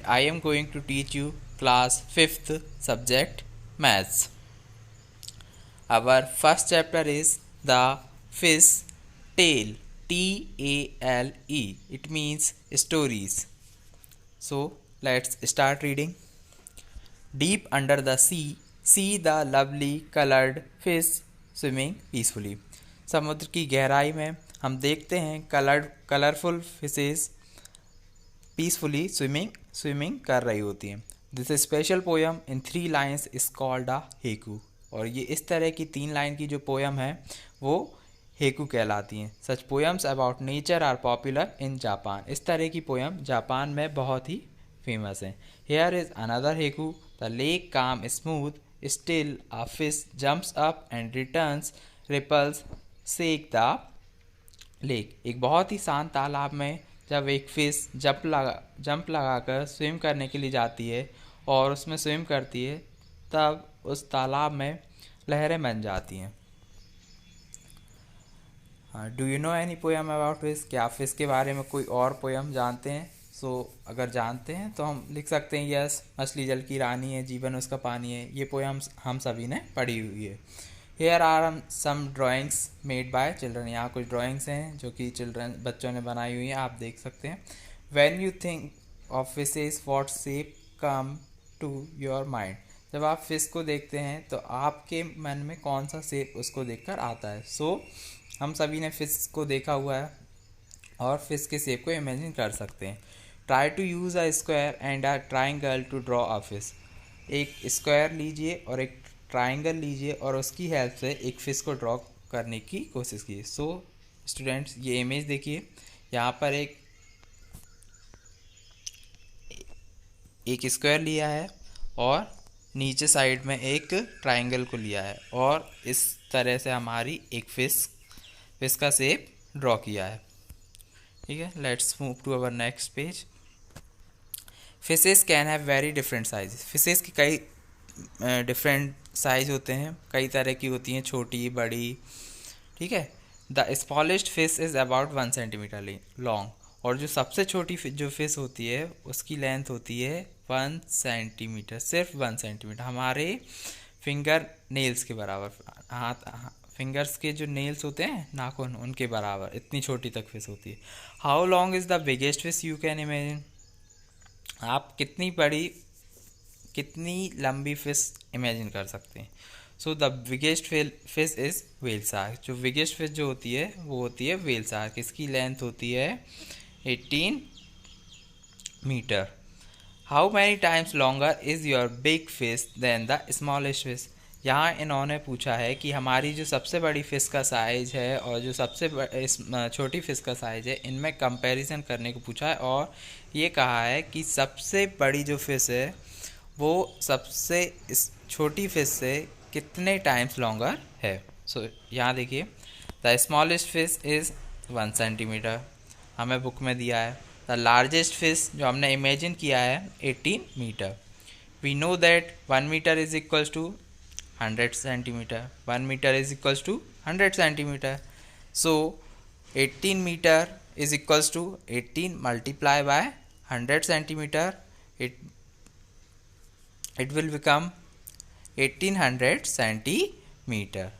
I am going to teach you class 5th subject maths. Our first chapter is the fish tale. Tale. It means stories. So let's start reading. Deep under the sea, see the lovely colored fish swimming peacefully. समुद्र की गहराई में हम देखते हैं colourful fishes peacefully swimming कर रही होती हैं. This special poem in 3 lines is called a haiku. और ये इस तरह की 3 लाइन की जो पोयम है वो हेकू कहलाती हैं. Such poems about nature are popular in Japan. इस तरह की पोयम जापान में बहुत ही फेमस हैं. Here is another haiku. The lake calm smooth still a fish jumps up and returns ripples shake the lake. एक बहुत ही शांत तालाब में जब एक फिश जंप लगाकर स्विम करने के लिए जाती है और उसमें स्विम करती है तब उस तालाब में लहरें बन जाती हैं. Do you know any poem about fish. क्या आप फिश के बारे में कोई और पोयम जानते हैं? अगर जानते हैं तो हम लिख सकते हैं यस, मछली जल की रानी है, जीवन उसका पानी है. ये पोयम्स हम सभी ने पढ़ी हुई है. Here are some drawings made by children. यहाँ कुछ ड्राइंग्स हैं जो कि बच्चों ने बनाई हुई हैं, आप देख सकते हैं. When you think of fishes what shape come to your mind. जब आप फिश को देखते हैं तो आपके मन में कौन सा शेप उसको देखकर आता है. हम सभी ने फिश को देखा हुआ है और फिश के शेप को इमेजिन कर सकते हैं. Try to use a square and a triangle to draw a fish. एक स्क्वायर लीजिए और एक ट्राइंगल लीजिए और उसकी हेल्प से एक फिश को ड्रॉ करने की कोशिश कीजिए. स्टूडेंट्स, ये इमेज देखिए. यहाँ पर एक स्क्वायर लिया है और नीचे साइड में एक ट्राइंगल को लिया है और इस तरह से हमारी एक फिश का शेप ड्रॉ किया है. ठीक है, let's move to our next page. Fishes can have very different size. Fishes की कई डिफरेंट साइज होते हैं, कई तरह की होती हैं, छोटी बड़ी. ठीक है. The smallest fish is about 1 centimetre long. और जो सबसे छोटी जो फिश होती है उसकी लेंथ होती है 1 सेंटीमीटर, सिर्फ 1 सेंटीमीटर, हमारे फिंगर नेल्स के बराबर. फिंगर्स के जो नेल्स होते हैं, नाखून, उनके बराबर इतनी छोटी तक फिश होती है. How long is the biggest fish you can imagine. आप कितनी लंबी फिश इमेजिन कर सकते हैं. The biggest fish is whale shark. जो बिगेस्ट फिश जो होती है वो होती है व्हेल शार्क. इसकी लेंथ होती है 18 मीटर. How many times longer is your big fish than the smallest fish. यहाँ इन्होंने पूछा है कि हमारी जो सबसे बड़ी फ़िश का साइज़ है और जो सबसे छोटी फ़िश का साइज़ है, इनमें कंपैरिजन करने को पूछा है और ये कहा है कि सबसे बड़ी जो फ़िश है वो सबसे इस छोटी फ़िश से कितने टाइम्स लॉन्गर है. यहाँ देखिए, the smallest fish is 1 centimetre, हमें बुक में दिया है. द लार्जेस्ट फिश जो हमने इमेजिन किया है 18 मीटर. We know that 1 metre is equals to 100 centimetre. 1 metre is equals to 100 centimetre. 18 metre is equals to 18 multiply by 100 centimetre. It will become 1800 centimeter.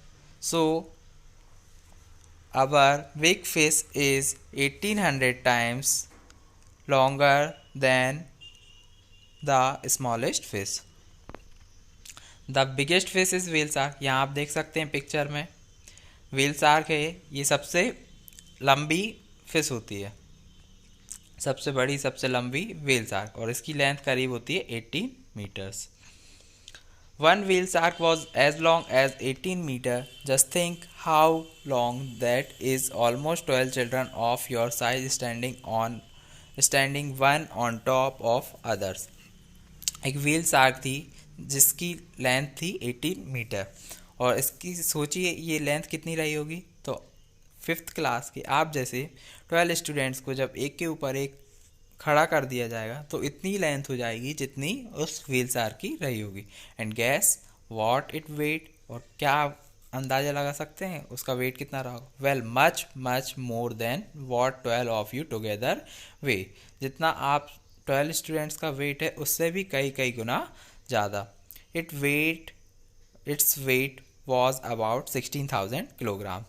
Our big fish is 1800 times longer than the smallest fish. The biggest fish is whale shark. यहाँ आप देख सकते हैं picture में whale shark है. ये सबसे लंबी फिश होती है, सबसे बड़ी सबसे लंबी व्हेल शार्क, और इसकी लेंथ करीब होती है 18 meters. One whale shark was as long as 18 meter. Just think how long that is. Almost 12 children of your size standing one on top of others. एक व्हेल शार्क थी जिसकी length थी 18 metre और इसकी सोचिए ये लेंथ कितनी रही होगी. तो 5th क्लास के आप जैसे 12 स्टूडेंट्स को जब एक के ऊपर एक खड़ा कर दिया जाएगा तो इतनी लेंथ हो जाएगी जितनी उस व्हेल शार्क की रही होगी. And guess what it weight. और क्या अंदाज़ा लगा सकते हैं उसका वेट कितना रहा होगा. Well, much much more than what 12 of you together weigh. जितना आप 12 स्टूडेंट्स का वेट है उससे भी कई गुना ज़्यादा। Its weight was about 16,000 kilogram,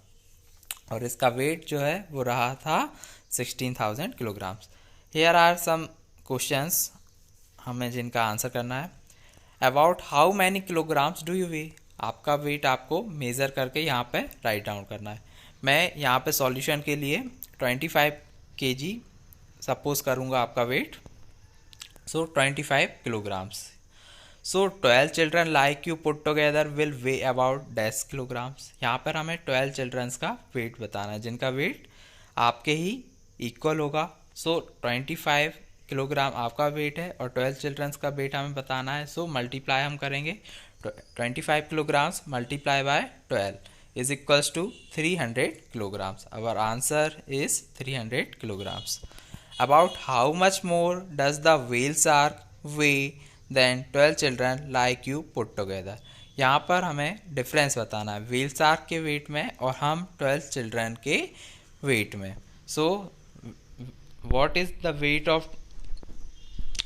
और इसका वेट जो है वो रहा था 16,000 kilograms. Here are some questions हमें जिनका आंसर करना है। About how many kilograms do you weigh, आपका वेट आपको मेज़र करके यहाँ पे राइट डाउन करना है। मैं यहाँ पे सॉल्यूशन के लिए 25 kg सपोज करूँगा आपका wait, so 25 kilograms. So 12 children like you put together will weigh about 10 kilograms. यहाँ पर हमें 12 चिल्ड्रंस का वेट बताना है जिनका वेट आपके ही इक्वल होगा। सो 25 किलोग्राम आपका वेट है और 12 चिल्ड्रंस का वेट हमें बताना है। सो मल्टीप्लाई हम करेंगे 25 kilograms multiply by 12 is equals to 300 kilograms. Our answer is 300 kilograms. About how much more does the whale shark weigh than 12 children like you put together? यहाँ पर हमें डिफरेंस बताना है व्हेल शार्क के wait में और हम 12 चिल्ड्रन के वेट में। So what is the weight of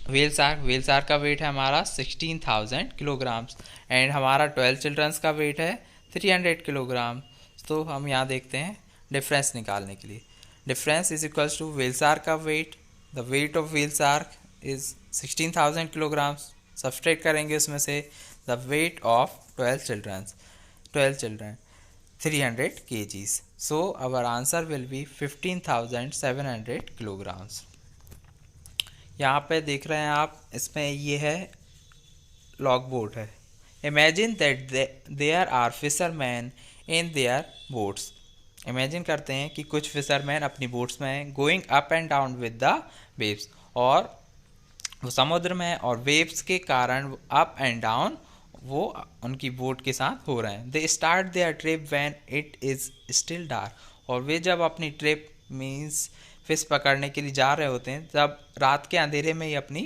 whale shark? Whale shark का वेट है हमारा 16,000 किलोग्राम्स एंड हमारा 12 चिल्ड्रंस का वेट है 300 किलोग्राम। तो हम यहाँ देखते हैं डिफरेंस निकालने के लिए। Difference is equals to whale shark का weight, the weight of whale shark is 16,000 kilograms, subtract करेंगे उसमें से the weight of 12 children 300 kgs. So our answer will be 15,700 kilograms. यहाँ पे देख रहे हैं आप, इसमें ये है लॉग बोट है। Imagine that there are fisherman in their boats. Imagine करते हैं कि कुछ फिशरमैन अपनी बोट्स में हैं, going up and down with the waves, और वो समुद्र में और वेव्स के कारण अप एंड डाउन वो उनकी बोट के साथ हो रहे हैं। They start their trip when it is still dark, और वे जब अपनी ट्रिप मीन्स फिश पकड़ने के लिए जा रहे होते हैं तब रात के अंधेरे में ही अपनी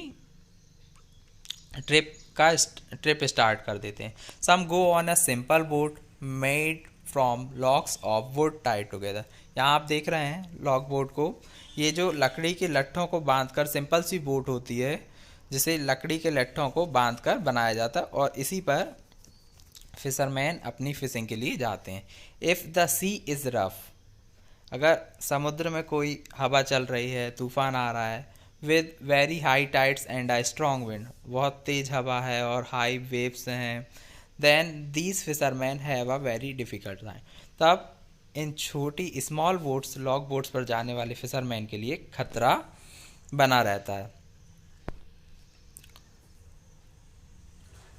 ट्रिप स्टार्ट कर देते हैं। Some go on a simple boat made from logs of wood tied together. यहाँ आप देख रहे हैं लॉक बोट को, ये जो लकड़ी के लट्ठों को बांधकर सिंपल सी बोट होती है जिसे लकड़ी के लट्ठों को बांधकर बनाया जाता है, और इसी पर फिशरमैन अपनी फिशिंग के लिए जाते हैं। If the sea is rough, अगर समुद्र में कोई हवा चल रही है, तूफान आ रहा है, with very high tides and a strong wind, बहुत तेज हवा है और हाई वेव्स हैं, then these fishermen have a very difficult time. तब इन छोटी स्मॉल बोट्स लॉग बोट्स पर जाने वाले फिशरमैन के लिए खतरा बना रहता है।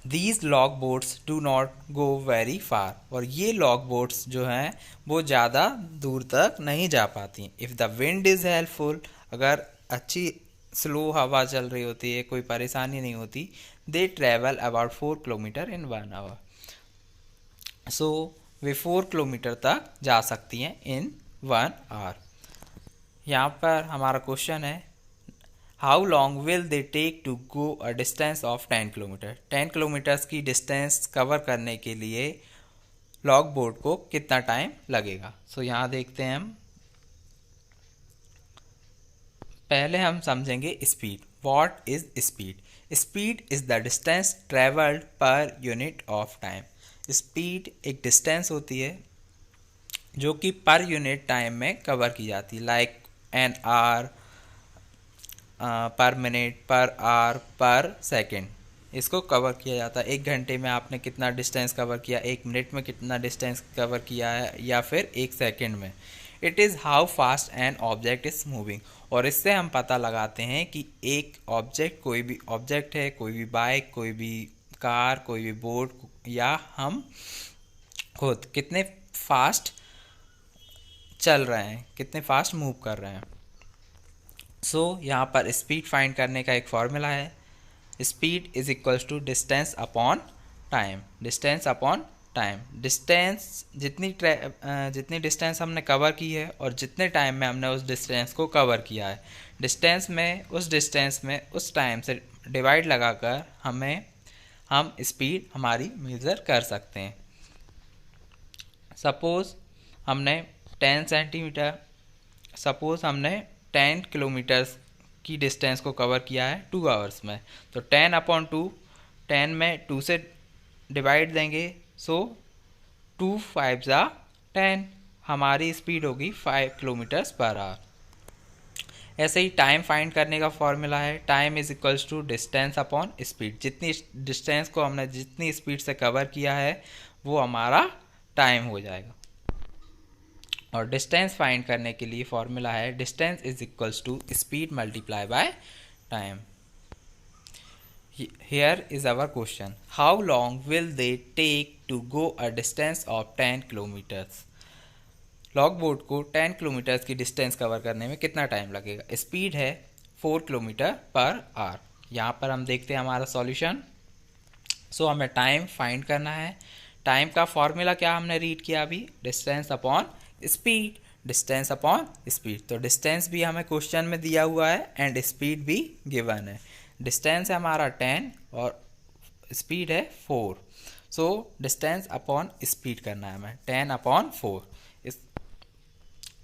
These log boats do not go very far, और ये लॉग बोट्स जो हैं वो ज़्यादा दूर तक नहीं जा पाती। If the wind is helpful, अगर अच्छी स्लो हवा चल रही होती है, कोई परेशानी नहीं होती, they travel about 4 kilometre in 1 hour. So वे 4 किलोमीटर तक जा सकती हैं इन 1 आवर। यहाँ पर हमारा क्वेश्चन है how long will they take to go a distance of 10 kilometre. 10 kilometres की डिस्टेंस कवर करने के लिए लॉग बोट को कितना टाइम लगेगा। सो यहाँ देखते हैं हम, पहले हम समझेंगे speed. What is speed? Speed is the distance travelled per unit of time. Speed एक डिस्टेंस होती है जो कि पर यूनिट टाइम में कवर की जाती है, लाइक एन आवर, पर मिनट, पर आवर, पर सेकेंड, इसको कवर किया जाता है। 1 घंटे में आपने कितना डिस्टेंस कवर किया, 1 मिनट में कितना डिस्टेंस कवर किया है, या फिर 1 सेकेंड में। It is how fast an object is moving, और इससे हम पता लगाते हैं कि एक ऑब्जेक्ट, कोई भी ऑब्जेक्ट है, कोई भी बाइक, कोई भी कार, कोई भी बोट, या हम खुद कितने फास्ट चल रहे हैं, कितने फास्ट मूव कर रहे हैं। सो यहाँ पर स्पीड फाइंड करने का एक फॉर्मूला है, speed is equals to distance upon time. Distance upon time, distance जितनी डिस्टेंस हमने कवर की है और जितने टाइम में हमने उस डिस्टेंस को कवर किया है, डिस्टेंस में उस डिस्टेंस में उस टाइम से डिवाइड लगाकर हम स्पीड हमारी मेज़र कर सकते हैं। सपोज़ हमने 10 किलोमीटर्स की डिस्टेंस को कवर किया है 2 आवर्स में। तो 10/2, 10 में 2 से डिवाइड देंगे, सो 2 5 ज़ा 10, हमारी स्पीड होगी 5 किलोमीटर्स पर आवर। ऐसे ही टाइम फाइंड करने का फॉर्मूला है, time is equals to distance upon speed. जितनी डिस्टेंस को हमने जितनी स्पीड से कवर किया है वो हमारा टाइम हो जाएगा। और डिस्टेंस फाइंड करने के लिए फॉर्मूला है distance is equals to speed multiply by time. Here is our question, how long will they take to go a distance of 10 kilometres. Long boat को 10 किलोमीटर्स की डिस्टेंस कवर करने में कितना time लगेगा। स्पीड है 4 kilometre per our. यहाँ पर हम देखते हैं हमारा सॉल्यूशन। सो हमें टाइम फाइंड करना है। टाइम का फॉर्मूला क्या हमने रीड किया अभी, distance upon speed, distance upon speed. तो डिस्टेंस भी हमें क्वेश्चन में दिया हुआ है एंड स्पीड भी गिवन है। डिस्टेंस है हमारा 10 और स्पीड है 4। सो डिस्टेंस अपॉन स्पीड करना है हमें, 10/4। इस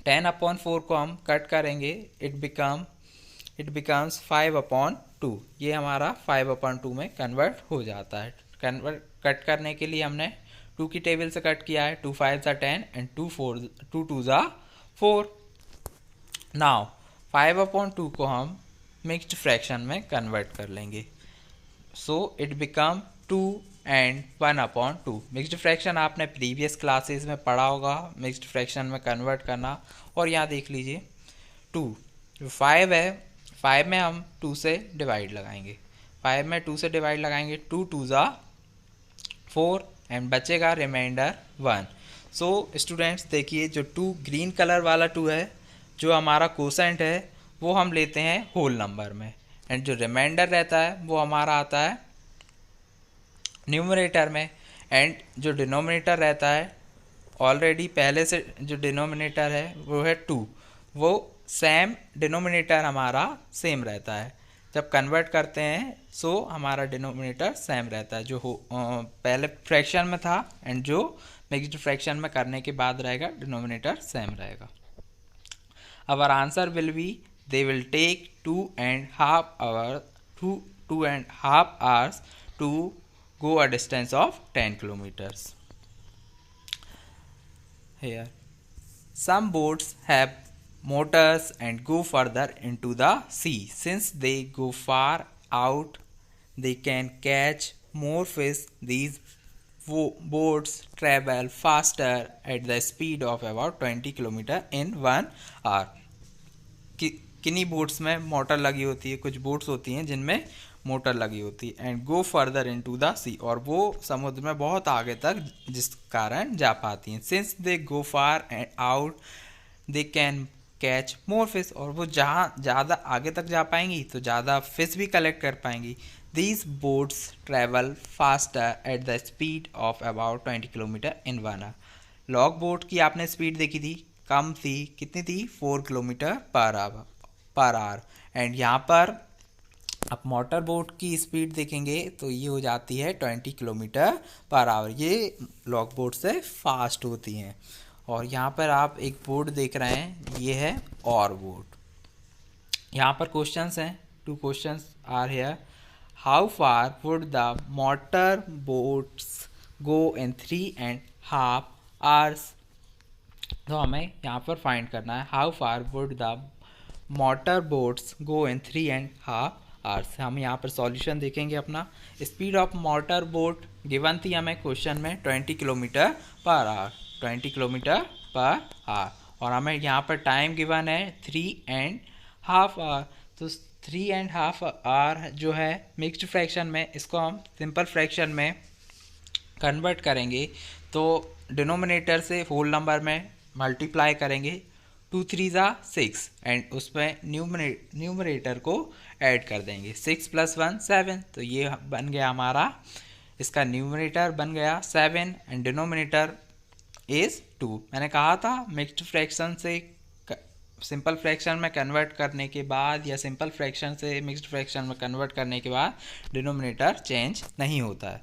10/4 को हम कट करेंगे, इट बिकम्स 5/2। ये हमारा 5/2 में कन्वर्ट हो जाता है। कट करने के लिए हमने 2 की टेबल से कट किया है, 2 5 ज़ा 10 एंड 2 2 ज़ा 4। नाउ 5/2 को हम मिक्स्ड फ्रैक्शन में कन्वर्ट कर लेंगे, so it become 2 and 1/2। Mixed fraction आपने प्रीवियस क्लासेस में पढ़ा होगा, मिक्स्ड फ्रैक्शन में कन्वर्ट करना। और यहाँ देख लीजिए 2 जो 5 है, 5 में हम 2 से डिवाइड लगाएंगे, 5 में 2 से डिवाइड लगाएंगे, 2 2 ज़ा 4 एंड बचेगा रिमाइंडर 1। सो स्टूडेंट्स देखिए, जो 2 ग्रीन कलर वाला 2 है, जो हमारा कोसेंट है वो हम लेते हैं होल नंबर में, एंड जो रिमाइंडर रहता है वो हमारा आता है न्यूमरेटर में। एंड जो डिनोमिनेटर रहता है ऑलरेडी पहले से जो डिनोमिनेटर है वो है 2, वो सेम डिनोमिनेटर हमारा सेम रहता है। जब कन्वर्ट करते हैं सो हमारा डिनोमिनेटर सेम रहता है, जो पहले फ्रैक्शन में था एंड जो मिक्स्ड फ्रैक्शन में करने के बाद रहेगा डिनोमिनेटर सेम रहेगा। Our answer will be they will take 2.5 hours to go a distance of 10 kilometers. Here some boats have motors and go further into the sea. Since they go far out, they can catch more fish. These boats travel faster at the speed of about 20 km in 1 hour. किन्हीं boats में motor लगी होती है, कुछ boats होती हैं जिनमें motor लगी होती है, and go further into the sea, और वो समुद्र में बहुत आगे तक जिस कारण जा पाती हैं। Since they go far and out they can catch more fish, और वो जहाँ ज़्यादा आगे तक जा पाएंगी तो ज़्यादा फिश भी कलेक्ट कर पाएंगी। These boats travel faster at the speed of about 20 kilometre in 1 hour. Long boat की आपने स्पीड देखी थी, कम थी, कितनी थी, 4 किलोमीटर पर आवर। एंड यहाँ पर आप मोटर बोट की स्पीड देखेंगे तो ये हो जाती है 20 किलोमीटर पर आवर। ये लॉग बोट से फास्ट होती हैं। और यहाँ पर आप एक बोट देख रहे हैं, ये है और बोट। यहाँ पर क्वेश्चंस हैं, 2 questions are here. How far would the motor boats go in 3.5 hours। तो हमें यहाँ पर फाइंड करना है how far would the motor boats go in 3.5 hours। हम यहाँ पर सॉल्यूशन देखेंगे अपना। Speed of motor boat given थी हमें क्वेश्चन में 20 kilometre per our, 20 kilometre per our, और हमें यहाँ पर टाइम गिवन है 3.5 hour। तो 3.5 hour जो है मिक्स्ड फ्रैक्शन में, इसको हम सिंपल फ्रैक्शन में कन्वर्ट करेंगे तो डिनोमिनेटर से होल नंबर में मल्टीप्लाई करेंगे, 2 3 ज़ा 6 एंड उसमें न्यूमरेटर को ऐड कर देंगे, 6 + 1 7। तो ये बन गया हमारा, इसका न्यूमरेटर बन गया 7 एंड डिनोमिनेटर इज़ 2। मैंने कहा था मिक्स्ड फ्रैक्शन से सिंपल फ्रैक्शन में कन्वर्ट करने के बाद या सिंपल फ्रैक्शन से मिक्स्ड फ्रैक्शन में कन्वर्ट करने के बाद डिनोमिनेटर चेंज नहीं होता है।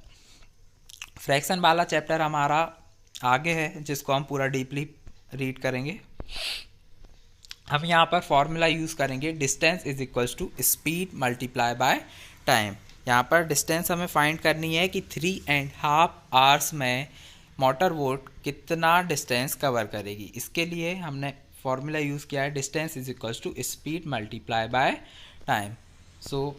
फ्रैक्शन वाला चैप्टर हमारा आगे है जिसको हम पूरा डीपली रीड करेंगे। हम यहाँ पर फॉर्मूला यूज़ करेंगे, distance is equals to speed multiply by time. यहाँ पर डिस्टेंस हमें फाइंड करनी है कि 3.5 आवर्स में मोटर बोट कितना डिस्टेंस कवर करेगी। इसके लिए हमने फॉर्मूला यूज़ किया है, distance is equals to speed multiply by time. So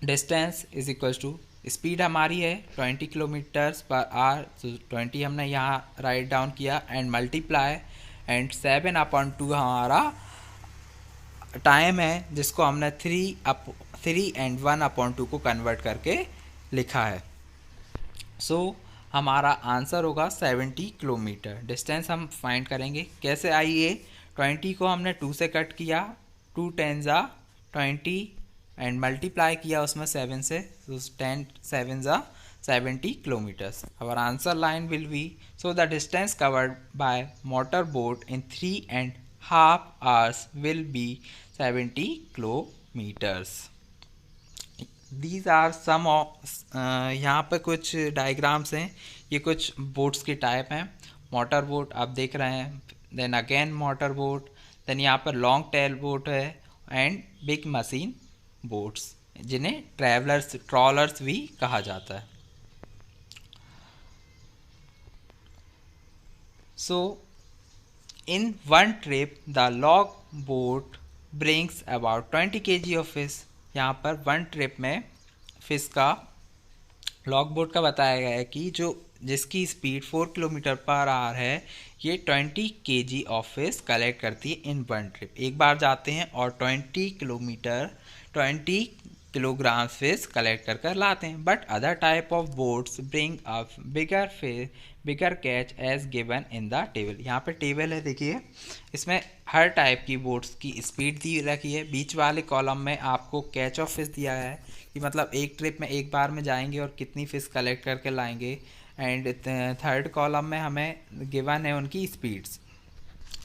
distance is equals to, speed हमारी है 20 किलोमीटर्स पर आवर, तो 20 हमने यहाँ राइट डाउन किया, एंड मल्टीप्लाई एंड 7/2 हमारा टाइम है, जिसको हमने 3 एंड 1/2 को कन्वर्ट करके लिखा है। सो हमारा आंसर होगा 70 किलोमीटर। डिस्टेंस हम फाइंड करेंगे कैसे, आइए 20 को हमने 2 से कट किया, 2 10 जा 20 एंड मल्टीप्लाई किया उसमें 7 से, तो 10 7 जा 70 kilometers. Our answer line will be, so the distance covered by motor boat in 3.5 hours will be 70 kilometers. These are some of यहाँ पे कुछ डायग्राम्स हैं, ये कुछ बोट्स की टाइप हैं। मोटर बोट आप देख रहे हैं, then again motor boat, then यहाँ पर लॉन्ग टेल बोट है, एंड बिग मशीन बोट्स, जिन्हें ट्रॉलर्स भी कहा जाता है। So, in one trip, the log boat brings about 20 kg of fish. यहाँ पर वन ट्रिप में फिश का, लॉग बोट का बताया गया है कि जिसकी स्पीड 4 किलोमीटर पर आवर है, ये 20 kg ऑफ फिश कलेक्ट करती है इन वन ट्रिप। एक बार जाते हैं और 20 किलोग्राम फिश कलेक्ट कर लाते हैं। But other type of boats bring a bigger catch as given in the table. यहाँ पे टेबल है, देखिए इसमें हर टाइप की बोट्स की स्पीड दी रखी है। बीच वाले कॉलम में आपको कैच ऑफ फिश दिया है कि मतलब एक ट्रिप में एक बार में जाएंगे और कितनी फिश कलेक्ट करके लाएंगे, एंड थर्ड कॉलम में हमें गिवन है उनकी speeds.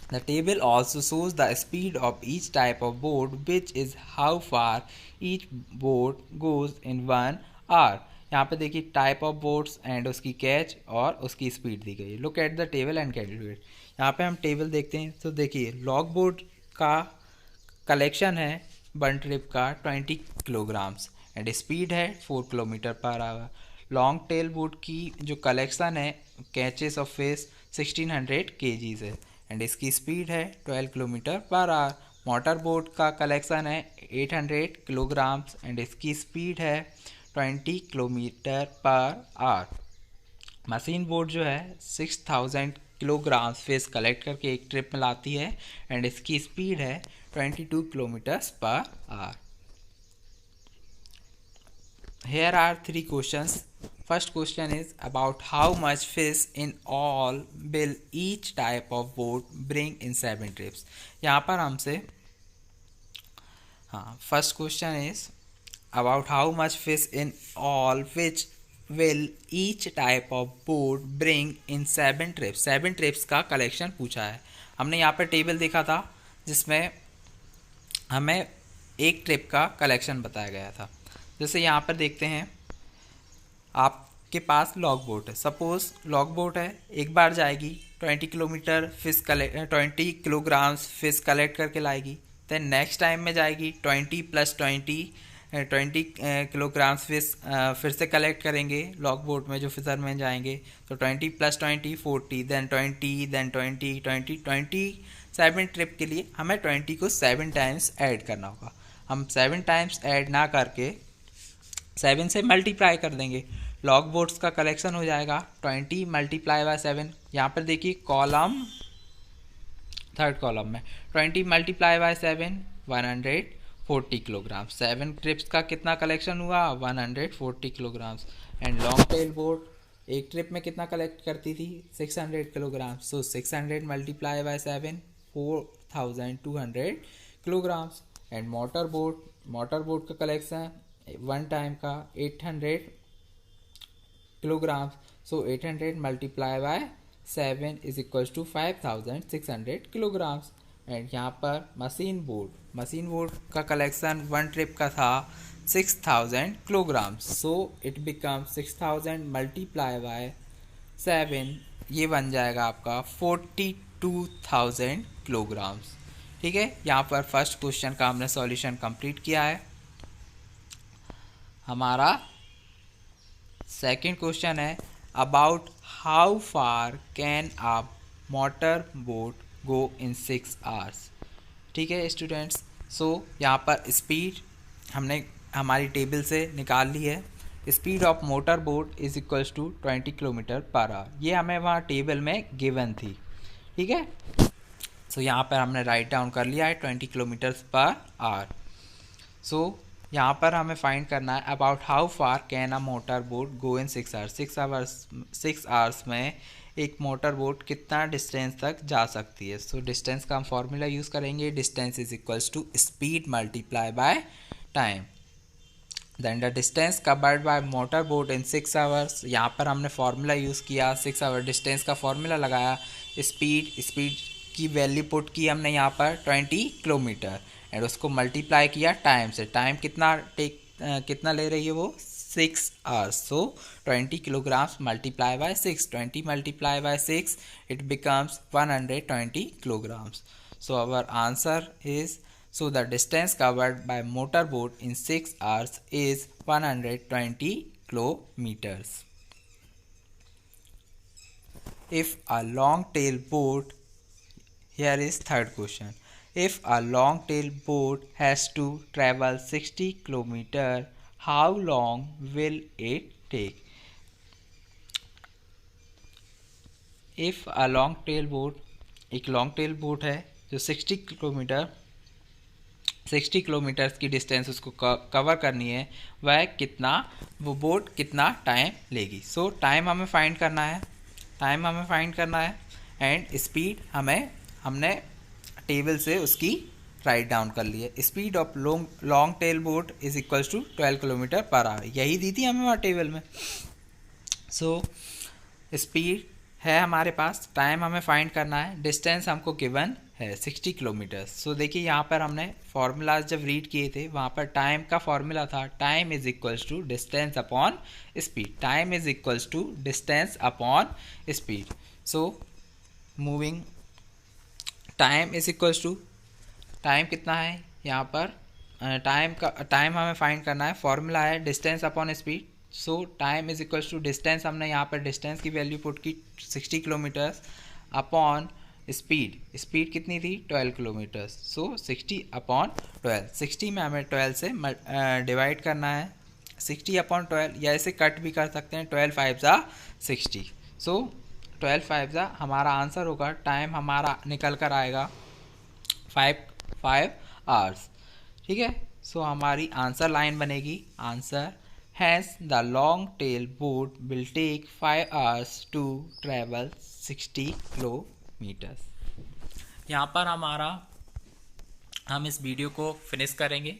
The table also shows the speed of each type of boat, which is how far each boat goes in 1 hour. यहाँ पे देखिए टाइप ऑफ बोट्स एंड उसकी कैच और उसकी स्पीड दी गई है। Look at the table and calculate. यहाँ पे हम टेबल देखते हैं, तो देखिए लॉग बोट का कलेक्शन है वन ट्रिप का 20 किलोग्राम्स एंड स्पीड है 4 kilometre per our. Long tail boat की जो कलेक्शन है कैचेस ऑफ फिश 1600 kgs है, एंड इसकी स्पीड है 12 kilometre per our. Motor boat का कलेक्शन है 800 किलोग्राम्स एंड इसकी स्पीड है 20 kilometre per our. Machine boat जो है 6000 किलोग्राम्स फिश कलेक्ट करके एक ट्रिप में लाती है, एंड इसकी स्पीड है 22 kilometres per hour. Here are 3 questions. First question is about how much fish in all will each type of boat bring in 7 trips. यहाँ पर हमसे first question is about how much fish in all which will each type of boat bring in 7 trips. 7 trips का collection पूछा है। हमने यहाँ पर table देखा था जिसमें हमें एक ट्रिप का कलेक्शन बताया गया था। जैसे यहाँ पर देखते हैं, आपके पास लॉग बोट है, सपोज लॉग बोट है, एक बार जाएगी 20 kilometre fish 20 kilograms fish collect करके लाएगी। देन नेक्स्ट टाइम में जाएगी 20 + 20 किलोग्राम्स फिश फिर से कलेक्ट करेंगे लॉग बोट में जो फिशरमैन जाएंगे, तो 20 + 20 40, देन 20 देन 20 20 27 ट्रिप के लिए हमें 20 को 7 टाइम्स ऐड करना होगा। हम 7 टाइम्स ऐड ना करके 7 से मल्टीप्लाई कर देंगे, लॉग बोट्स का कलेक्शन हो जाएगा 20 × 7। यहाँ पर देखिए कॉलम, थर्ड कॉलम में 20 × 7 140 किलोग्राम। 7 ट्रिप्स का कितना कलेक्शन हुआ, 140 kilograms. And long tail boat एक ट्रिप में कितना कलेक्ट करती थी, 600 kilogram. So 600 × 7 4200 kilograms. And motor boat का कलेक्शन वन टाइम का 800 kilogram. So 800 × 7 is equals to 5600 kilograms. And यहाँ पर मशीन बोट का कलेक्शन वन ट्रिप का था 6000 किलोग्राम्स। सो इट बिकम 6000 × 7, ये बन जाएगा आपका 42000 किलोग्राम्स। ठीक है, यहाँ पर फर्स्ट क्वेश्चन का हमने सॉल्यूशन कंप्लीट किया है। हमारा सेकंड क्वेश्चन है about how far can a motor boat go in 6 hours. ठीक है स्टूडेंट्स, सो यहाँ पर स्पीड हमने हमारी टेबल से निकाल ली है। Speed of motor boat is equals to 20 kilometre per hour, ये हमें वहाँ टेबल में गिवन थी। ठीक है, सो यहाँ पर हमने राइट डाउन कर लिया है 20 किलोमीटर्स पर आवर। सो यहाँ पर हमें फाइंड करना है about how far can a motor boat go in 6 hours. 6 hours में एक मोटर बोट कितना डिस्टेंस तक जा सकती है। सो डिस्टेंस का हम फॉर्मूला यूज़ करेंगे, distance is equals to speed multiply by time. Then the distance covered by motor boat in 6 hours, यहाँ पर हमने फार्मूला यूज़ किया 6 आवर डिस्टेंस का फॉर्मूला लगाया, स्पीड की वैल्यू पुट की हमने यहाँ पर 20 किलोमीटर एंड उसको मल्टीप्लाई किया टाइम से। टाइम कितना ले रही है वो 6 hours. So 20 kilograms multiply by 6, 20 multiply by 6 it becomes 120 kilograms. So our answer is, so the distance covered by motorboat in 6 hours is 120 kilometers. If a long tail boat, here is third question. If a long tail boat has to travel 60 kilometers, how long will it take? If a long tail boat, एक long tail boat है जो 60 kilometres की distance उसको cover करनी है, वह कितना, वो बोट कितना टाइम लेगी। सो टाइम हमें फाइंड करना है एंड स्पीड हमने टेबल से उसकी राइट डाउन कर ली है। Speed of long tail boat is equals to 12 kilometre per hour, यही दी थी हमें वहाँ टेबल में। सो स्पीड है हमारे पास, टाइम हमें फाइंड करना है, डिस्टेंस हमको गिवन है 60 किलोमीटर्स। सो देखिए यहाँ पर हमने फॉर्मूलाज जब रीड किए थे वहाँ पर टाइम का फॉर्मूला था time is equals to distance upon speed, time is equals to distance upon speed. So moving time is equals to, time कितना है यहाँ पर, टाइम हमें फाइंड करना है, फॉर्मूला है distance upon speed. So time is equals to distance, हमने यहाँ पर डिस्टेंस की वैल्यू पुट की 60 किलोमीटर्स अपॉन स्पीड कितनी थी 12 किलोमीटर्स। सो 60 अपॉन 12, 60 में हमें 12 से डिवाइड करना है, 60 अपॉन 12 या इसे कट भी कर सकते हैं, 12 5 जा 60। सो 12 5 जा हमारा आंसर होगा, टाइम हमारा निकल कर आएगा 5 आवर्स। ठीक है, सो हमारी आंसर लाइन बनेगी, answer hence the long tail boat will take 5 hours to travel 60 kilometers। यहाँ पर हम इस वीडियो को फिनिश करेंगे।